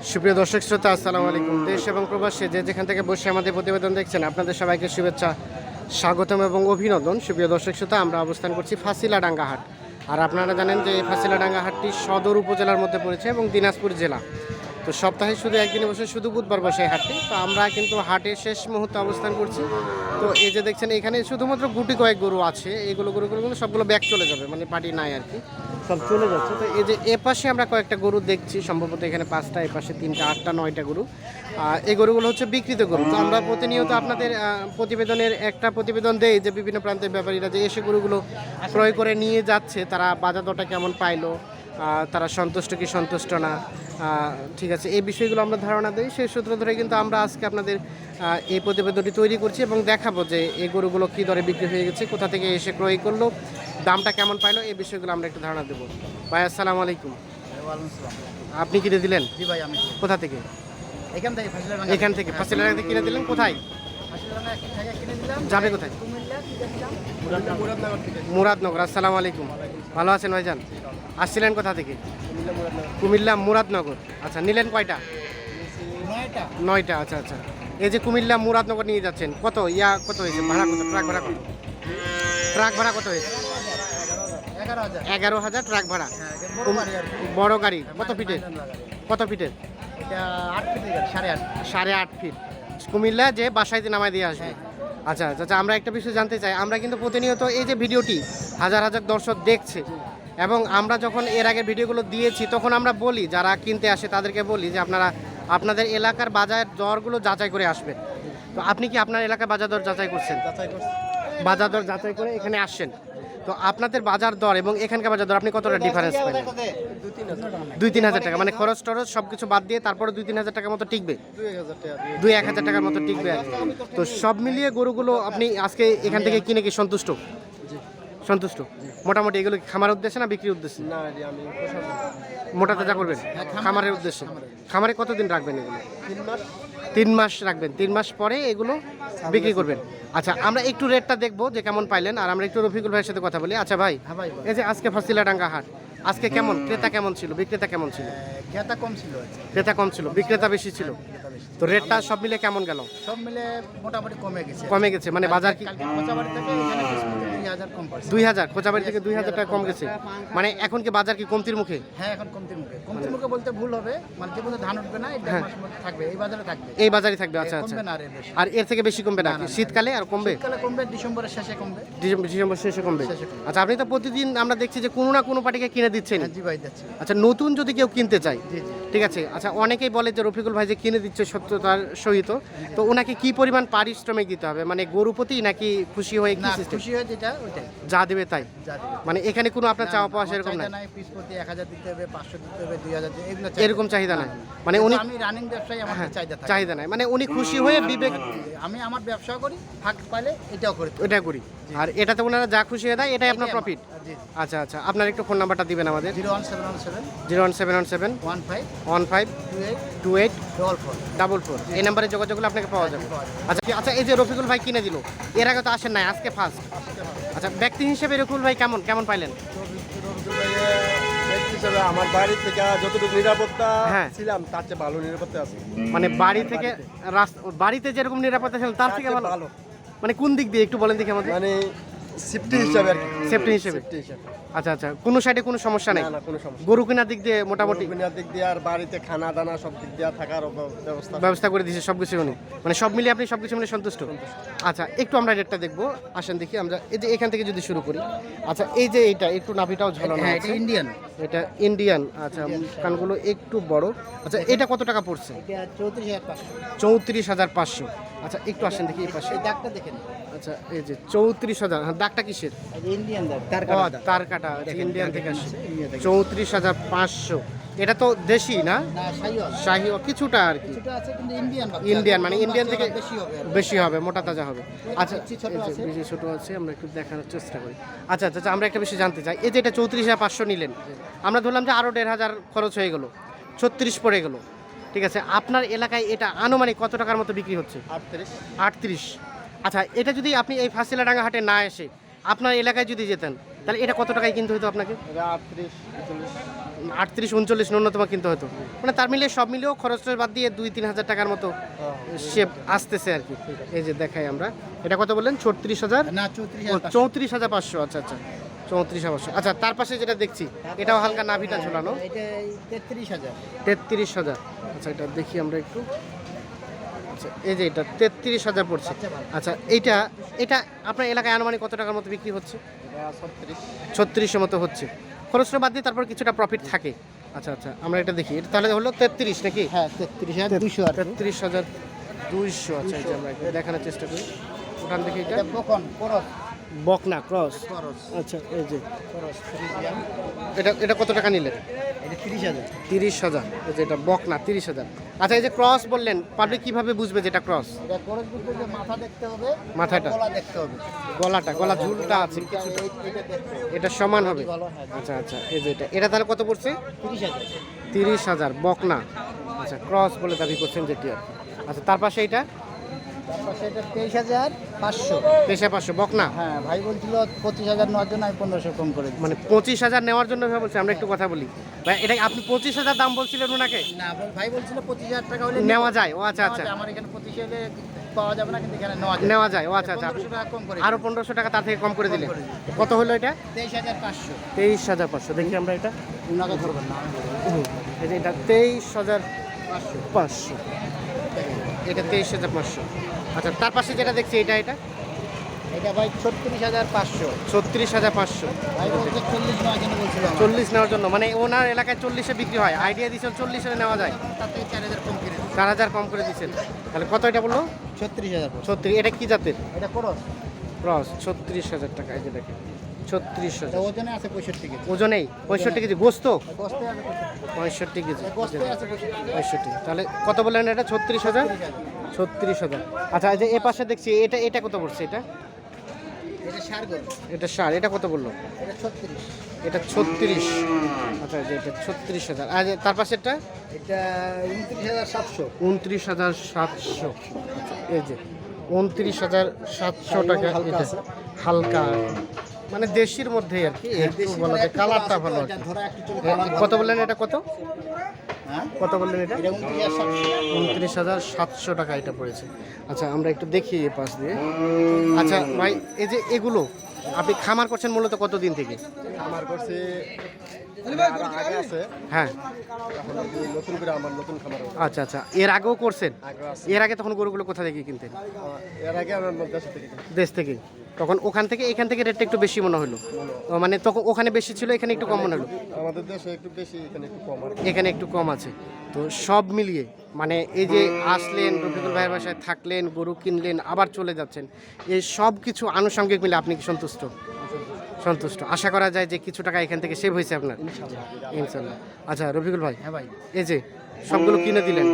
সুপ্রিয় দর্শক শ্রোতা, আসসালামু আলাইকুম। দেশ এবং প্রবাসে যে যেখান থেকে বসে আমাদের প্রতিবেদন দেখছেন, আপনাদের সবাইকে শুভেচ্ছা, স্বাগতম এবং অভিনন্দন। সুপ্রিয় দর্শক শ্রোতা, আমরা অবস্থান করছি ফাঁসিলাডাঙ্গা হাট। আর আপনারা জানেন যে এই ফাঁসিলাডাঙ্গা হাটটি সদর উপজেলার মধ্যে পড়েছে এবং দিনাজপুর জেলা। তো সপ্তাহে শুধু একদিনে বসে, শুধু বুধবার বসে এই হাটটি। তো আমরা কিন্তু হাটের শেষ মুহূর্তে অবস্থান করছি। তো এই যে দেখছেন, এখানে শুধুমাত্র গুটি কয়েক গরু আছে। এইগুলো গরুগুলো সবগুলো ব্যাক চলে যাবে, মানে পার্টি নাই আর কি, সব চলে যাচ্ছে। তো এই যে এপাশে আমরা কয়েকটা গরু দেখছি, সম্ভবত এখানে 5টা, এপাশে 3টা, 8টা, 9টা গরু। এই গরুগুলো হচ্ছে বিক্রিত গরু। তো আমরা প্রতিনিয়ত আপনাদের প্রতিবেদনের একটা প্রতিবেদন দেই যে বিভিন্ন প্রান্তের ব্যাপারীরা যে এসে গরুগুলো ক্রয় করে নিয়ে যাচ্ছে, তারা বাজার দরটা কেমন পাইলো, তারা সন্তুষ্ট কি সন্তুষ্ট না, ঠিক আছে, এই বিষয়গুলো আমরা ধারণা দিই। সেই সূত্র ধরে কিন্তু আমরা আজকে আপনাদের এই প্রতিবেদনটি তৈরি করছি এবং দেখাবো যে এই গরুগুলো কী দরে বিক্রি হয়ে গেছে, কোথা থেকে এসে ক্রয় করলো, দামটা কেমন পাইলো, এই বিষয়গুলো আমরা একটু ধারণা দেবো। ভাই আসসালামু আলাইকুম। আপনি কিনে দিলেন? জি ভাই, আমি কোথা থেকে? এখান থেকে এখান থেকে ফাঁসিলাডাঙ্গা থেকে কিনে দিলেন? কোথায় কিনে দিলাম। যাবে কোথায়? মুরাদনগর। আসসালামু আলাইকুম, ভালো আছেন ভাইজান? আসছিলেন কোথা থেকে? কুমিল্লা মুরাদনগর। আচ্ছা, নিলেন কয়টা? 9টা। আচ্ছা আচ্ছা, এই যে কুমিল্লা মুরাদনগর নিয়ে যাচ্ছেন, কত কত হয়েছে ভাড়া? কত ট্রাক ভাড়া? কত ট্রাক ভাড়া কত হয়েছে? 11,000 ট্রাক ভাড়া। বড় গাড়ি কত ফিটের? কত ফিটের? 8.5 ফিট। কুমিল্লা যে বাসায় নামায় দিয়ে আসবে। আচ্ছা আচ্ছা, আমরা একটা বিষয় জানতে চাই। আমরা কিন্তু প্রতিনিয়ত এই যে ভিডিওটি হাজার হাজার দর্শক দেখছে, এবং আমরা যখন এর আগে ভিডিওগুলো দিয়েছি তখন আমরা বলি, যারা কিনতে আসে তাদেরকে বলি যে আপনারা আপনাদের এলাকার বাজার দরগুলো যাচাই করে আসবেন। তো আপনি কি আপনার এলাকার বাজার দর যাচাই করছেন? বাজার দর যাচাই করে এখানে আসছেন। তো আপনাদের বাজার দর এবং এখানকার বাজার দর আপনি কতটা ডিফারেন্স পাবেন? 2-3 হাজার টাকা, মানে খরচ টরচ সব কিছু বাদ দিয়ে তারপরে 2-3 হাজার টাকার মতো টিকবে? 2-1 হাজার টাকার মতো টিকবে আর কি। তো সব মিলিয়ে গরুগুলো আপনি আজকে এখান থেকে কিনে কি সন্তুষ্ট? সন্তুষ্ট মোটামুটি। এগুলো খামারের উদ্দেশ্যে না বিক্রির উদ্দেশ্যে? মোটা তাজা করবেন খামারের উদ্দেশ্যে। খামারে কতদিন রাখবেন এগুলো? 3 মাস রাখবেন। 3 মাস পরে এগুলো বিক্রি করবেন। আচ্ছা, আমরা একটু রেটটা দেখবো যে কেমন পাইলেন, আর আমরা একটু রফিকুল ভাইয়ের সাথে কথা বলি। আচ্ছা ভাই, এই যে আজকে ফাঁসিলাডাঙ্গা হাট, আজকে কেমন ক্রেতা কেমন ছিল, বিক্রেতা কেমন ছিল? ক্রেতা কম ছিল, ক্রেতা কম ছিল, বিক্রেতা বেশি ছিল। তো রেটটা সব মিলে কেমন গেল? সব মিলে মোটামুটি কমে গেছে, মানে বাজার কি? খোঁচাবাড়ি থেকে এখানে 2000 কম পড়ছে। 2000 খোঁচাবাড়ি থেকে 2000 টাকা কম গেছে। মানে এখন কি বাজার কি কমতির মুখে? হ্যাঁ, এখন কমতির মুখে বলতে ভুল হবে, মানে যে ধান উঠবে না, এই 1.5 মাস মধ্যে থাকবে, এই বাজারে থাকবে, এই বাজারই থাকবে। আচ্ছা আচ্ছা, কমবে না আর এর থেকে বেশি কমবে না? শীতকালে আর কমবে? শীতকালে কমবে, ডিসেম্বরের শেষে কমবে। ডিসেম্বর শেষে কমবে। আচ্ছা, আপনি তো প্রতিদিন আমরা দেখছি যে কোনো না কোনো পার্টিকে কিনে দিচ্ছেন। জি ভাই, দিচ্ছি। আচ্ছা, নতুন যদি কেউ কিনতে চায়, জি জি, ঠিক আছে। আচ্ছা, অনেকেই বলে যে রফিকুল ভাই যে কিনে দিচ্ছে সত্যতার সহিত, তো ওনাকে কি পরিমাণ পারিশ্রমিক দিতে হবে, মানে গরু প্রতি নাকি খুশি হয়ে কি সিস্টেম? খুশি হয়ে যেটা ওইটাই যা দেবে তাই, মানে এখানে কোনো আপনার চাওয়া পাওয়া সেরকম নাই? পিস প্রতি 1000 দিতে হবে, 500 দিতে হবে, 2000 এগুলো এরকম চাহিদা নাই? মানে উনি, আমি রানিং ব্যবসায়ী, আমার চাহিদা নাই, মানে উনি খুশি হয়ে বিবেক, আমি আমার ব্যবসা করি, ফাঁক পাইলে এটাও করি, ওটা করি, আর এটাতে ওনারা যা খুশি হয়ে দেয় এটাই আপনার প্রফিট। আচ্ছা আচ্ছা, আপনার একটু ফোন নাম্বারটা দিবেন আমাদের। 01717 15 28 44। এই নাম্বারে যোগাযোগ করলে আপনাকে পাওয়া যাবে। আচ্ছা আচ্ছা, এই যে রফিকুল ভাই কিনে দিল, এর আগে তো আসেন নাই, আজকে ফার্স্ট। আচ্ছা, ব্যক্তি হিসেবে রফিকুল ভাই কেমন পাইলেন? আমার বাড়ি থেকে যতটুকু নিরাপত্তা ছিলাম তার চেয়ে ভালো নিরাপত্তা আছে। মানে বাড়িতে যেরকম নিরাপত্তা ছিল তার থেকে ভালো? মানে কোন দিক দিয়ে একটু বলেন দেখি আমাদের। মানে সেফটি হিসাবে আর কি। সেফটি হিসাবে। আচ্ছা আচ্ছা, কোনো সাইডে কোনো সমস্যা নেই? না, কোনো সমস্যা। গরু কেনার দিক দিয়ে মোটামুটি? কেনার দিক দিয়ে আর বাড়িতে খানা দানা সব দিক দিয়ে থাকার ব্যবস্থা করে দিয়েছে সবকিছু উনি, মানে সব মিলিয়ে আপনি সবকিছু মিলে সন্তুষ্ট? আচ্ছা, একটু আমরা রেটটা দেখবো, আসেন দেখি আমরা। এই যে এখান থেকে যদি শুরু করি। আচ্ছা, এই যে এইটা একটু নাভিটাও ঝালানো, এটা ইন্ডিয়ান। এটা ইন্ডিয়ান। আচ্ছা, কানগুলো একটু বড়। আচ্ছা, এটা কত টাকা পড়ছে? 34,500। আচ্ছা, একটু আসেন দেখি এই পাশে, দাগটা দেখেন। আচ্ছা, এই যে 34,000। হ্যাঁ, দাগটা কিসের? ইন্ডিয়ান দাগ, তার কাটা ইন্ডিয়ান থেকে আসছে। 34,500। এটা তো দেশি না? শাহি কিছুটা আর কি, ইন্ডিয়ান, মানে ইন্ডিয়ান থেকে বেশি হবে, মোটা তাজা হবে। আচ্ছা, বেশি ছোট আছে, আমরা একটু দেখানোর চেষ্টা করি। আচ্ছা আচ্ছা, আমরা একটা বিষয় জানতে চাই। এই যে এটা 34,500 নিলেন, আমরা ধরলাম যে আরও 1,500 খরচ হয়ে গেল, 36 পড়ে গেল, ঠিক আছে। আপনার এলাকায় এটা আনুমানিক কত টাকার মতো বিক্রি হচ্ছে? 38। আচ্ছা, এটা যদি আপনি এই ফাঁসিলাডাঙ্গা হাটে না এসে আপনার এলাকায় যদি যেতেন, তাহলে এটা কত টাকায় কিনতে হতো আপনাকে? 38 39 ন্যূনতম কিনতে হতো, মানে তার মিলিয়ে সব মিলিয়েও খরচ বাদ দিয়ে 2-3 হাজার টাকার মতো সে আসতেছে আর কি। এই যে দেখাই আমরা, এটা কত বললেন 36,000 না 34,500। আচ্ছা আচ্ছা 34,500। আচ্ছা তার পাশে যেটা দেখছি এটাও হালকা নাভিটা ঝোলানো, এটা 33,000। 33,000। আচ্ছা এটা দেখি আমরা একটু। আচ্ছা এই যে এটা 33,000 পড়ছে। আচ্ছা এইটা এটা আপনার এলাকায় আনুমানিক কত টাকার মতো বিক্রি হচ্ছে? 36 মতো হচ্ছে, খরচটা বাদ দিয়ে তারপর কিছুটা প্রফিট থাকে। আচ্ছা আচ্ছা আমরা এটা দেখি, এটা তাহলে হলো 33 নাকি? হ্যাঁ 33,200 আর 33,200। আচ্ছা এই যে আমরা এটা দেখানোর চেষ্টা করি, ওখান দেখি এটা এটা বকন করস বকনা ক্রস। করস আচ্ছা এই যে করস ফ্রিজিয়ান। এটা এটা কত টাকা নিলেন? এটা 30,000। 30,000। এই যে এটা বকনা 30,000। আচ্ছা এই যে ক্রস বললেন, পাবলিক কিভাবে বুঝবে যেটা ক্রস? এটা করস বলতে যে মাথা দেখতে হবে, মাথাটা, গলা দেখতে হবে, গলা ঝুলটা আছে কিছুটা, এটা দেখতে হবে। এটা সমান হবে। ভালো, হ্যাঁ। আচ্ছা আচ্ছা এই যে এটা তাহলে কত পড়ছে? 30,000। 30,000 বকনা। আচ্ছা ক্রস বলে দাবি করছেন যেটি আর কি। আচ্ছা তার পাশে এটা তারপর সেটা 23,500। 23,500 বকনা। হ্যাঁ ভাই বলছিল 25,000 নেওয়ার জন্য আমি 1500 কম করে দিই। মানে 25,000 নেওয়ার জন্য ভাই বলছি, আমরা একটু কথা বলি ভাই, এটা আপনি 25,000 দাম বলছিলেন ওনাকে? না ভাই বলছিল 25,000 টাকা হলে নেওয়া যায়। ও আচ্ছা আচ্ছা আমার এখানে 25 হলে পাওয়া যাবে না, কিন্তু এখানে নেওয়া যায়। ও আচ্ছা আচ্ছা 1500 টাকা কম করে আরো 1500 টাকা তার থেকে কম করে দিলেন। করে কত হলো এটা? 23,500। 23,500। দেখি আমরা এটা। উনাকে ধরবেন না, আমি বলবো। এই যে এটা 23,500। এটা 23,500। আচ্ছা তার পাশে যেটা দেখছি এটা এটা ভাই 36,500। 36,500। ভাই বলছে 40 নেওয়ার জন্য বলছিল আমার। 40 নেওয়ার জন্য, মানে ওনার এলাকায় 40-এ বিক্রি হয়, আইডিয়া দিয়েছেন 40-এ নেওয়া যায়, তার থেকে 4,000 কম করে দিই। 4,000 কম করে দিচ্ছেন। তাহলে কত এটা বললো? 36,000। 36। এটা কি জাতের এটা করস, ক্রস? 36,000 টাকা। এই যে দেখেন 36,000। এটা ওজনে আছে 65 কেজি। ওজনেই 65 কেজি, গোস্ত গোস্তে আছে 65 কেজি। গোস্তে আছে 65। 65। তাহলে কত বললেন এটা? 36,000। 36,000। আচ্ছা এই যে এ পাশে দেখছি এটা কত পড়ছে? এটা এটা সারগোল, এটা সার, এটা কত বললো? এটা 36। এটা 36। আচ্ছা এই যে এটা 36,000। আর তার পাশেরটা এটা 29,700। 29,700। আচ্ছা এই যে 29,700 টাকা। এটা হালকা মানে দেশির মধ্যেই আর কি, একটু বলা যায় কালারটা ভালো আর এটা কি। ধরা একটু চলে কত বললেন এটা? কত হ্যাঁ কত বললেন এটা? এটা 29,700। 29,700 টাকা এটা পড়েছে। আচ্ছা আমরা একটু দেখি এই পাশ দিয়ে। আচ্ছা ভাই এই যে এগুলো আপনি খামার করছেন মূলত কতদিন থেকে? আমার করছে আরো আগে আছে, হ্যাঁ এখন আর কি নতুন করে আমার নতুন খামার হবে। আচ্ছা আচ্ছা এর আগেও করছেন? আগে আছে, এর আগে তখন গরুগুলো কোথা থেকে কিনতেন? এর আগে আমার দেশ থেকে দেশ থেকে। তখন ওখান থেকে এখান থেকে রেটটা একটু বেশি মনে হলো, ও মানে তখন ওখানে বেশি ছিল, এখানে একটু কম মনে হলো। আমাদের দেশে একটু বেশি, এখানে একটু কম আর কি। এখানে একটু কম আছে। তো সব মিলিয়ে মানে এই যে আসলেন, রফিকুল ভাইয়ের বাসায় থাকলেন, গরু কিনলেন, আবার চলে যাচ্ছেন, এই সব কিছু আনুষঙ্গিক মিলে আপনি কি সন্তুষ্ট? সন্তুষ্ট। আশা করা যায় যে কিছু টাকা এখান থেকে সেভ হয়েছে আপনার, ইনশাল্লাহ। আচ্ছা রফিকুল ভাই, হ্যাঁ ভাই। এই যে সবগুলো কিনে দিলেন,